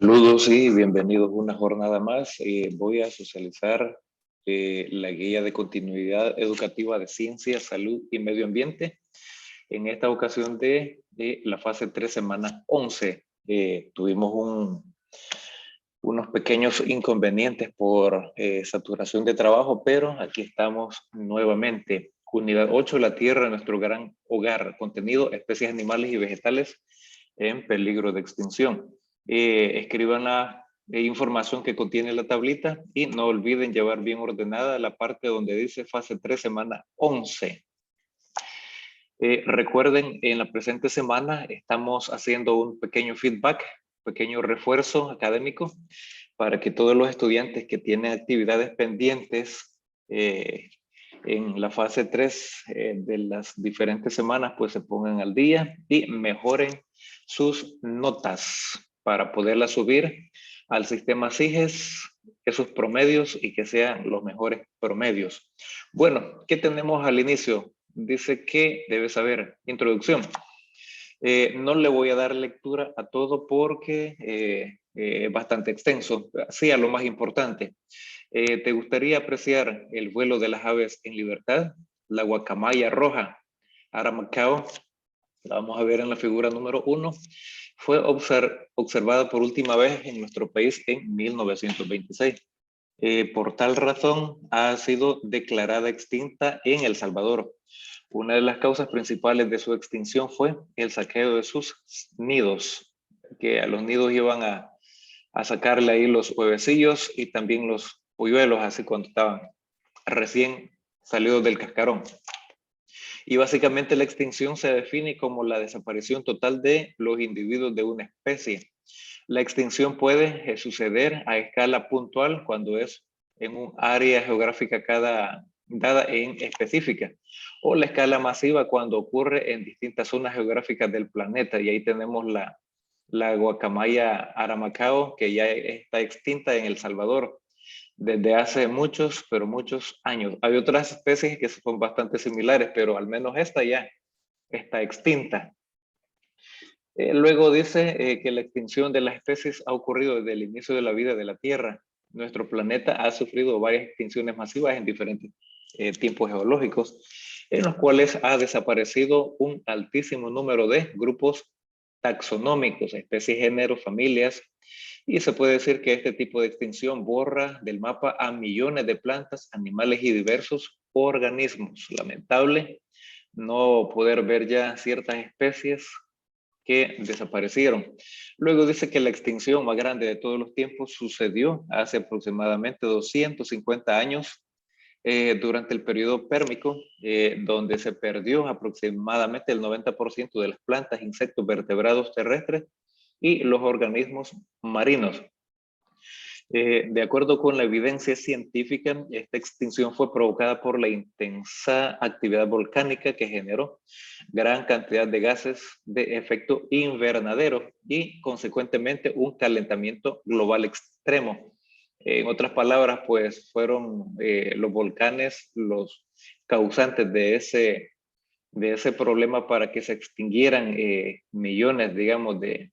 Saludos y bienvenidos a una jornada más. Voy a socializar la guía de continuidad educativa de ciencia, salud y medio ambiente. En esta ocasión de la fase 3, semana 11. Tuvimos unos pequeños inconvenientes por saturación de trabajo, pero aquí estamos nuevamente. Unidad 8, la tierra, nuestro gran hogar. Contenido, especies animales y vegetales en peligro de extinción. Escriban la información que contiene la tablita y no olviden llevar bien ordenada la parte donde dice fase 3, semana 11. Recuerden, en la presente semana estamos haciendo un pequeño feedback, pequeño refuerzo académico para que todos los estudiantes que tienen actividades pendientes en la fase 3 de las diferentes semanas pues se pongan al día y mejoren sus notas para poderlas subir al sistema SIGES, esos promedios y que sean los mejores promedios. Bueno, ¿qué tenemos al inicio? Dice que debe saber introducción. No le voy a dar lectura a todo porque es bastante extenso. Sí, a lo más importante. ¿Te gustaría apreciar el vuelo de las aves en libertad? La guacamaya roja, Aramacao, la vamos a ver en la figura número 1, fue observada por última vez en nuestro país en 1926. Por tal razón, ha sido declarada extinta en El Salvador. Una de las causas principales de su extinción fue el saqueo de sus nidos, que a los nidos iban a sacarle ahí los huevecillos y también los polluelos, así cuando estaban recién salidos del cascarón. Y básicamente la extinción se define como la desaparición total de los individuos de una especie. La extinción puede suceder a escala puntual cuando es en un área geográfica dada en específica, o la escala masiva cuando ocurre en distintas zonas geográficas del planeta. Y ahí tenemos la guacamaya aramacao, que ya está extinta en El Salvador desde hace muchos, pero muchos años. Hay otras especies que son bastante similares, pero al menos esta ya está extinta. Luego dice que la extinción de las especies ha ocurrido desde el inicio de la vida de la Tierra. Nuestro planeta ha sufrido varias extinciones masivas en diferentes tiempos geológicos, en los cuales ha desaparecido un altísimo número de grupos taxonómicos, especies, géneros, familias, y se puede decir que este tipo de extinción borra del mapa a millones de plantas, animales y diversos organismos. Lamentable no poder ver ya ciertas especies que desaparecieron. Luego dice que la extinción más grande de todos los tiempos sucedió hace aproximadamente 250 años durante el periodo pérmico, donde se perdió aproximadamente el 90% de las plantas, insectos, vertebrados terrestres y los organismos marinos. De acuerdo con la evidencia científica, esta extinción fue provocada por la intensa actividad volcánica que generó gran cantidad de gases de efecto invernadero y consecuentemente un calentamiento global extremo. En otras palabras, pues fueron los volcanes los causantes de ese problema para que se extinguieran millones, digamos, de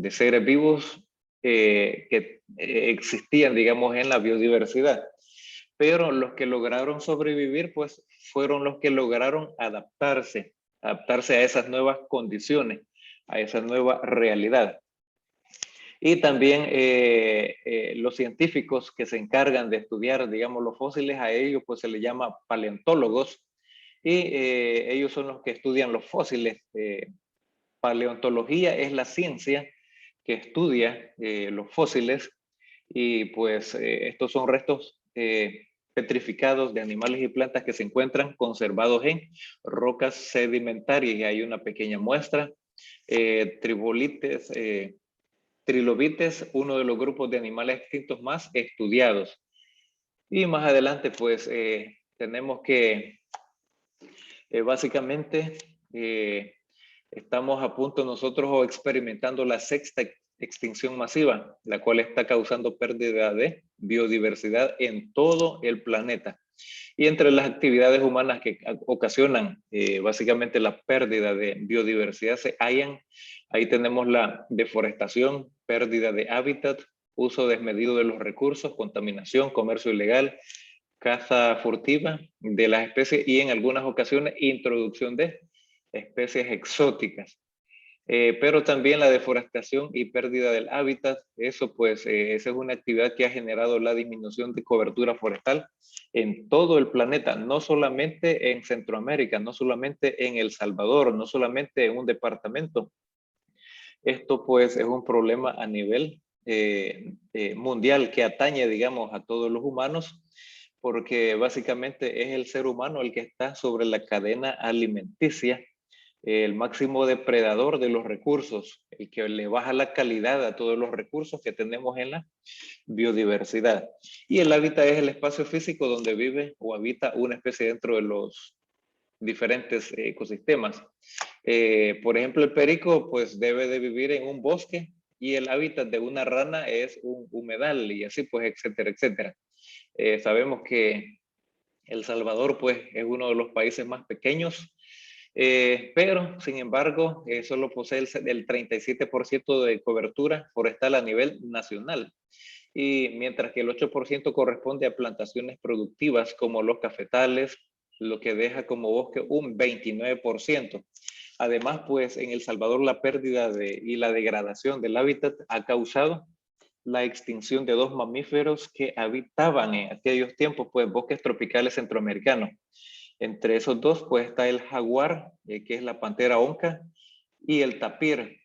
seres vivos que existían, digamos, en la biodiversidad. Pero los que lograron sobrevivir, pues, fueron los que lograron adaptarse a esas nuevas condiciones, a esa nueva realidad. Y también los científicos que se encargan de estudiar, digamos, los fósiles, a ellos pues se les llama paleontólogos, y ellos son los que estudian los fósiles. Paleontología es la ciencia que estudia los fósiles y pues estos son restos petrificados de animales y plantas que se encuentran conservados en rocas sedimentarias y hay una pequeña muestra. Trilobites, uno de los grupos de animales extintos más estudiados. Y más adelante pues tenemos que básicamente estamos a punto nosotros experimentando la sexta extinción masiva, la cual está causando pérdida de biodiversidad en todo el planeta. Y entre las actividades humanas que ocasionan básicamente la pérdida de biodiversidad se hallan, ahí tenemos la deforestación, pérdida de hábitat, uso desmedido de los recursos, contaminación, comercio ilegal, caza furtiva de las especies y en algunas ocasiones introducción de especies exóticas. Pero también la deforestación y pérdida del hábitat, eso pues, esa es una actividad que ha generado la disminución de cobertura forestal en todo el planeta, no solamente en Centroamérica, no solamente en El Salvador, no solamente en un departamento. Esto pues es un problema a nivel mundial que atañe, digamos, a todos los humanos, porque básicamente es el ser humano el que está sobre la cadena alimenticia, el máximo depredador de los recursos, el que le baja la calidad a todos los recursos que tenemos en la biodiversidad. Y el hábitat es el espacio físico donde vive o habita una especie dentro de los diferentes ecosistemas. Por ejemplo, el perico pues debe de vivir en un bosque y el hábitat de una rana es un humedal y así pues, etcétera, etcétera. Sabemos que El Salvador pues es uno de los países más pequeños, pero sin embargo solo posee el 37% de cobertura forestal a nivel nacional. Y mientras que el 8% corresponde a plantaciones productivas como los cafetales, lo que deja como bosque un 29%. Además, pues en El Salvador la pérdida y la degradación del hábitat ha causado la extinción de dos mamíferos que habitaban en aquellos tiempos, pues bosques tropicales centroamericanos. Entre esos dos, pues está el jaguar, que es la pantera onca, y el tapir,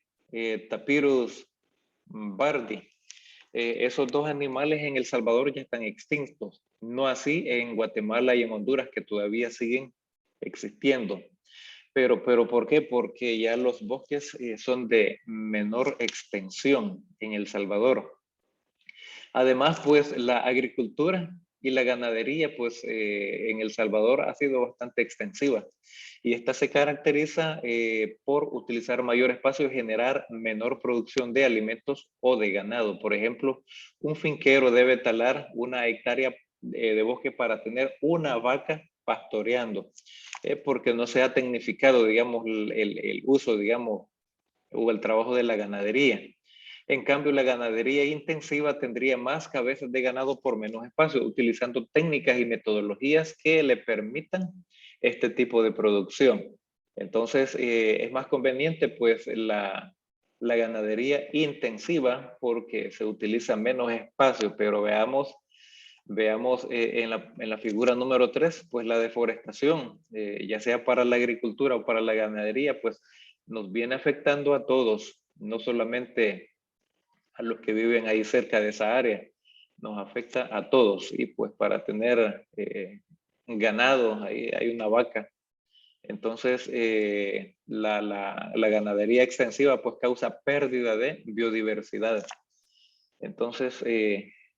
Tapirus bardi. Esos dos animales en El Salvador ya están extintos, no así en Guatemala y en Honduras, que todavía siguen existiendo. Pero ¿por qué? Porque ya los bosques son de menor extensión en El Salvador. Además, pues la agricultura y la ganadería, pues en El Salvador ha sido bastante extensiva y esta se caracteriza por utilizar mayor espacio y generar menor producción de alimentos o de ganado. Por ejemplo, un finquero debe talar una hectárea de bosque para tener una vaca pastoreando, porque no se ha tecnificado, digamos, el uso, digamos, o el trabajo de la ganadería. En cambio, la ganadería intensiva tendría más cabezas de ganado por menos espacio, utilizando técnicas y metodologías que le permitan este tipo de producción. Entonces, es más conveniente pues la ganadería intensiva porque se utiliza menos espacio, pero veamos en la figura número 3, pues la deforestación, ya sea para la agricultura o para la ganadería, pues nos viene afectando a todos, no solamente a los que viven ahí cerca de esa área, nos afecta a todos. Y pues para tener ganado, ahí hay una vaca. Entonces, la ganadería extensiva pues causa pérdida de biodiversidad. Entonces,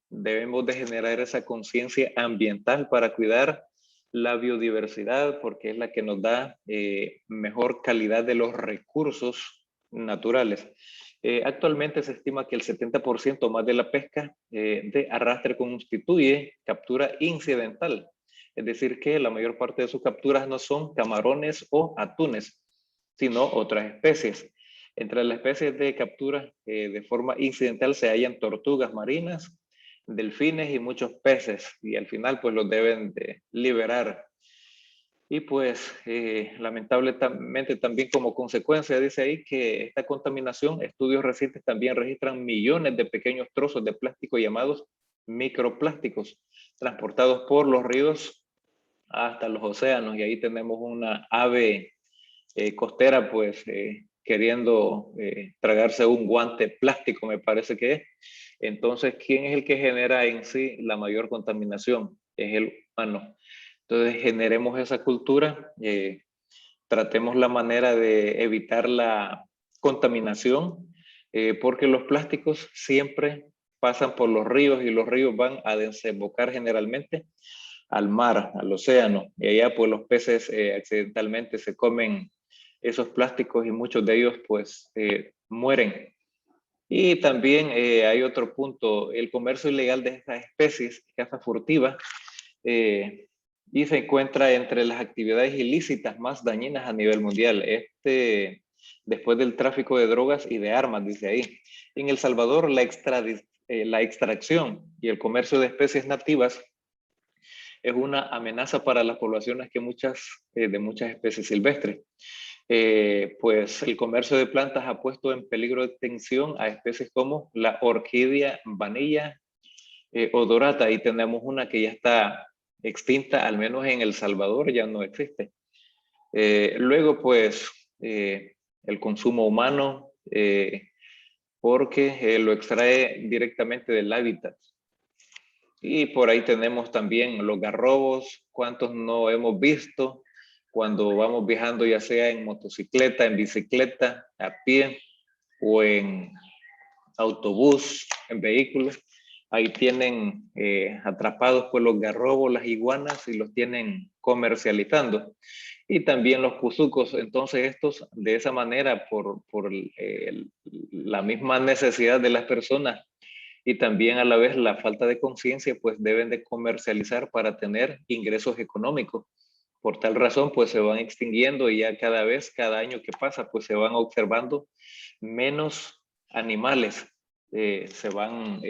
debemos de generar esa conciencia ambiental para cuidar la biodiversidad porque es la que nos da mejor calidad de los recursos naturales. Actualmente se estima que el 70% más de la pesca de arrastre constituye captura incidental, es decir, que la mayor parte de sus capturas no son camarones o atunes, sino otras especies. Entre las especies de captura de forma incidental se hallan tortugas marinas, delfines y muchos peces, y al final pues los deben de liberar. Y pues lamentablemente también como consecuencia dice ahí que esta contaminación, estudios recientes también registran millones de pequeños trozos de plástico llamados microplásticos transportados por los ríos hasta los océanos y ahí tenemos una ave costera pues queriendo tragarse un guante plástico me parece que es. Entonces, ¿quién es el que genera en sí la mayor contaminación? Es el humano. Entonces, generemos esa cultura, tratemos la manera de evitar la contaminación, porque los plásticos siempre pasan por los ríos y los ríos van a desembocar generalmente al mar, al océano, y allá pues los peces accidentalmente se comen esos plásticos y muchos de ellos pues mueren. Y también hay otro punto, el comercio ilegal de estas especies, caza furtiva, y se encuentra entre las actividades ilícitas más dañinas a nivel mundial. Después del tráfico de drogas y de armas, dice ahí. En El Salvador, la extracción y el comercio de especies nativas es una amenaza para las poblaciones de muchas especies silvestres. Pues el comercio de plantas ha puesto en peligro de extinción a especies como la orquídea vanilla odorata, y tenemos una que ya está extinta, al menos en El Salvador ya no existe. Luego, pues, el consumo humano, porque lo extrae directamente del hábitat. Y por ahí tenemos también los garrobos, cuántos no hemos visto cuando vamos viajando, ya sea en motocicleta, en bicicleta, a pie o en autobús, en vehículos. Ahí tienen atrapados pues los garrobos, las iguanas, y los tienen comercializando. Y también los cuzucos. Entonces estos, de esa manera, por la misma necesidad de las personas y también a la vez la falta de conciencia, pues deben de comercializar para tener ingresos económicos. Por tal razón, pues se van extinguiendo, y ya cada vez, cada año que pasa, pues se van observando menos animales, se van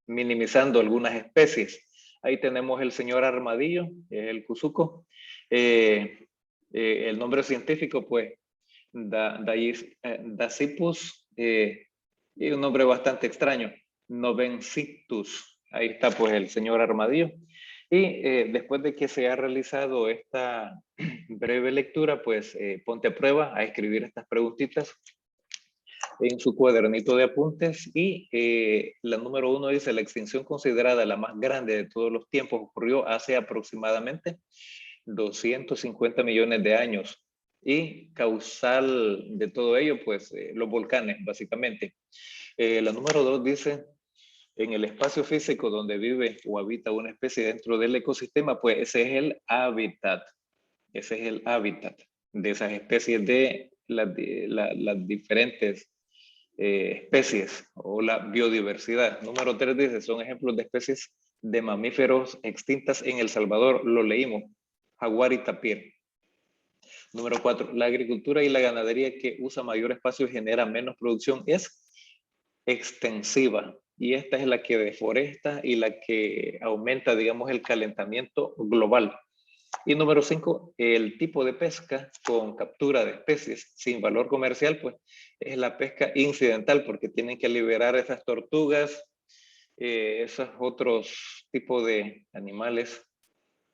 minimizando algunas especies. Ahí tenemos el señor armadillo, el cuzuco. El nombre científico, pues, Dasypus, y un nombre bastante extraño, Novencitus. Ahí está pues el señor armadillo. Y después de que se ha realizado esta breve lectura, pues ponte a prueba a escribir estas preguntitas en su cuadernito de apuntes. Y la número 1 dice: la extinción considerada la más grande de todos los tiempos ocurrió hace aproximadamente 250 millones de años. Y causal de todo ello, pues los volcanes, básicamente. La número 2 dice: en el espacio físico donde vive o habita una especie dentro del ecosistema, pues ese es el hábitat. Ese es el hábitat de esas especies, de las diferentes especies, o la biodiversidad. Número 3 dice: son ejemplos de especies de mamíferos extintas en El Salvador. Lo leímos: jaguar y tapir. Número 4, la agricultura y la ganadería que usa mayor espacio y genera menos producción es extensiva, y esta es la que deforesta y la que aumenta, digamos, el calentamiento global. Y número 5, el tipo de pesca con captura de especies sin valor comercial, pues es la pesca incidental, porque tienen que liberar esas tortugas, esos otros tipos de animales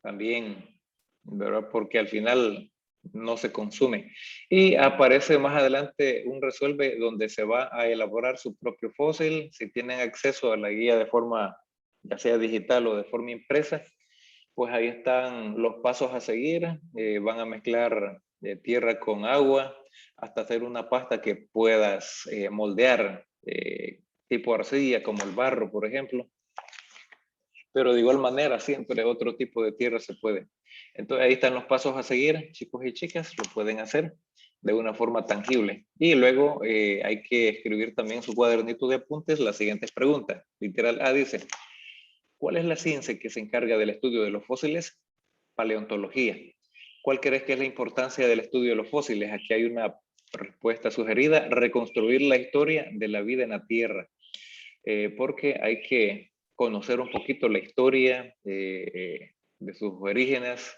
también, ¿verdad? Porque al final no se consume. Y aparece más adelante un resuelve donde se va a elaborar su propio fósil. Si tienen acceso a la guía de forma, ya sea digital o de forma impresa, pues ahí están los pasos a seguir. Van a mezclar tierra con agua hasta hacer una pasta que puedas moldear, tipo arcilla, como el barro, por ejemplo. Pero de igual manera, siempre otro tipo de tierra se puede. Entonces ahí están los pasos a seguir, chicos y chicas, lo pueden hacer de una forma tangible. Y luego hay que escribir también en su cuadernito de apuntes las siguientes preguntas. Literal A dice: ¿cuál es la ciencia que se encarga del estudio de los fósiles? Paleontología. ¿Cuál crees que es la importancia del estudio de los fósiles? Aquí hay una respuesta sugerida: reconstruir la historia de la vida en la Tierra. Porque hay que conocer un poquito la historia de sus orígenes,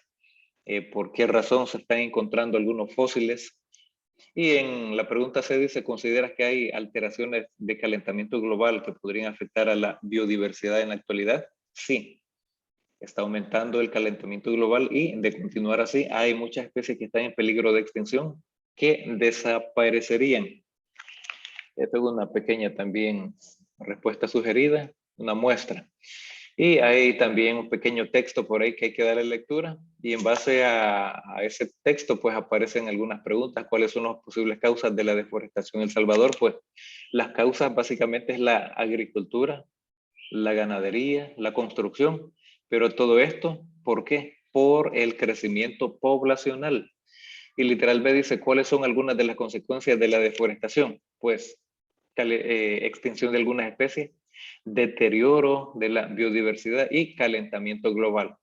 por qué razón se están encontrando algunos fósiles. Y en la pregunta C dice: ¿consideras que hay alteraciones de calentamiento global que podrían afectar a la biodiversidad en la actualidad? Sí, está aumentando el calentamiento global, y de continuar así hay muchas especies que están en peligro de extinción, que desaparecerían. Esta es una pequeña también respuesta sugerida, una muestra. Y hay también un pequeño texto por ahí que hay que darle lectura, y en base a ese texto pues aparecen algunas preguntas. ¿Cuáles son las posibles causas de la deforestación en El Salvador? Pues las causas básicamente es la agricultura, la ganadería, la construcción, pero todo esto, ¿por qué? Por el crecimiento poblacional. Y literal B dice: ¿cuáles son algunas de las consecuencias de la deforestación? Pues extinción de algunas especies, deterioro de la biodiversidad y calentamiento global.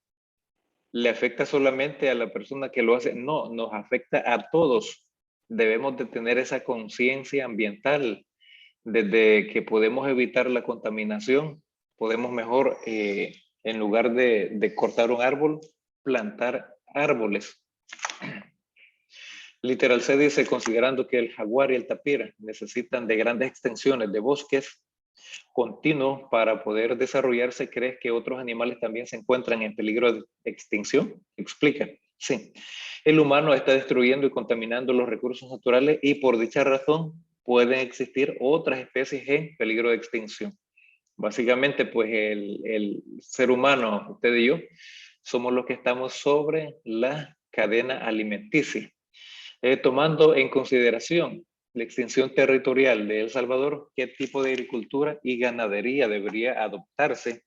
¿Le afecta solamente a la persona que lo hace? No, nos afecta a todos. Debemos de tener esa conciencia ambiental. Desde que podemos evitar la contaminación, podemos mejor, en lugar de cortar un árbol, plantar árboles. Literal se dice, considerando que el jaguar y el tapir necesitan de grandes extensiones de bosques continuos para poder desarrollarse, ¿crees que otros animales también se encuentran en peligro de extinción? Explica. Sí. El humano está destruyendo y contaminando los recursos naturales y por dicha razón pueden existir otras especies en peligro de extinción. Básicamente, pues el ser humano, usted y yo, somos los que estamos sobre la cadena alimenticia. Tomando en consideración la extensión territorial de El Salvador, ¿qué tipo de agricultura y ganadería debería adoptarse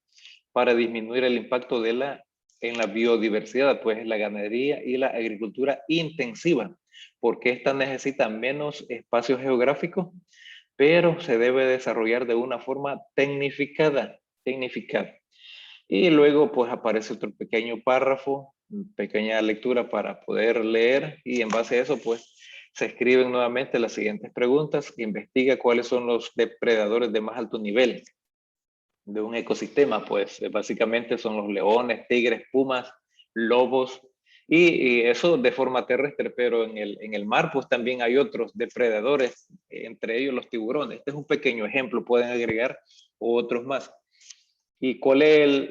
para disminuir el impacto en la biodiversidad? Pues la ganadería y la agricultura intensiva, porque esta necesita menos espacio geográfico, pero se debe desarrollar de una forma tecnificada. Y luego pues aparece otro pequeño párrafo, pequeña lectura para poder leer y en base a eso pues se escriben nuevamente las siguientes preguntas. Investiga cuáles son los depredadores de más alto nivel de un ecosistema, pues básicamente son los leones, tigres, pumas, lobos y eso de forma terrestre, pero en el mar pues también hay otros depredadores, entre ellos los tiburones. Este es un pequeño ejemplo, pueden agregar otros más. ¿Y cuál es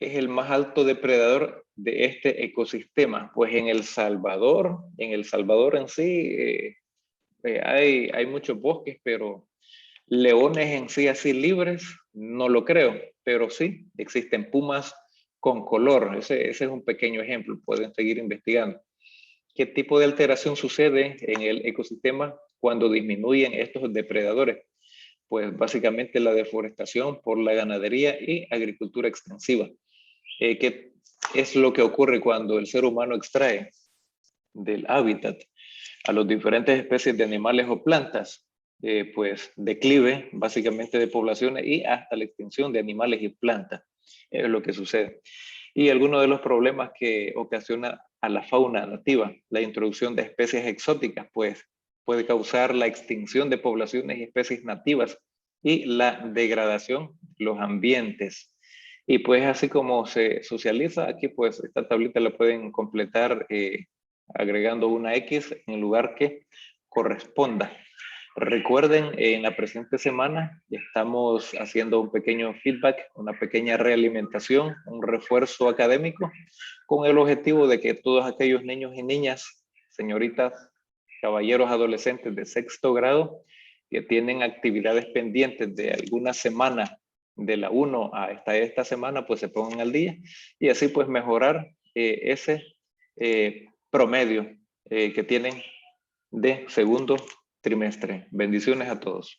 el más alto depredador de este ecosistema? Pues en El Salvador en sí hay muchos bosques, pero leones en sí así libres, no lo creo, pero sí existen pumas con color. Ese es un pequeño ejemplo, pueden seguir investigando. ¿Qué tipo de alteración sucede en el ecosistema cuando disminuyen estos depredadores? Pues básicamente la deforestación por la ganadería y agricultura extensiva. ¿Qué es lo que ocurre cuando el ser humano extrae del hábitat a las diferentes especies de animales o plantas? Pues declive básicamente de poblaciones y hasta la extinción de animales y plantas. Es lo que sucede. Y algunos de los problemas que ocasiona a la fauna nativa, la introducción de especies exóticas, pues puede causar la extinción de poblaciones y especies nativas y la degradación de los ambientes. Y pues así como se socializa, aquí pues esta tablita la pueden completar agregando una X en el lugar que corresponda. Recuerden, en la presente semana estamos haciendo un pequeño feedback, una pequeña realimentación, un refuerzo académico, con el objetivo de que todos aquellos niños y niñas, señoritas, caballeros adolescentes de sexto grado, que tienen actividades pendientes de alguna semana, de la 1 hasta esta semana, pues se pongan al día y así pues mejorar ese promedio que tienen de segundo trimestre. Bendiciones a todos.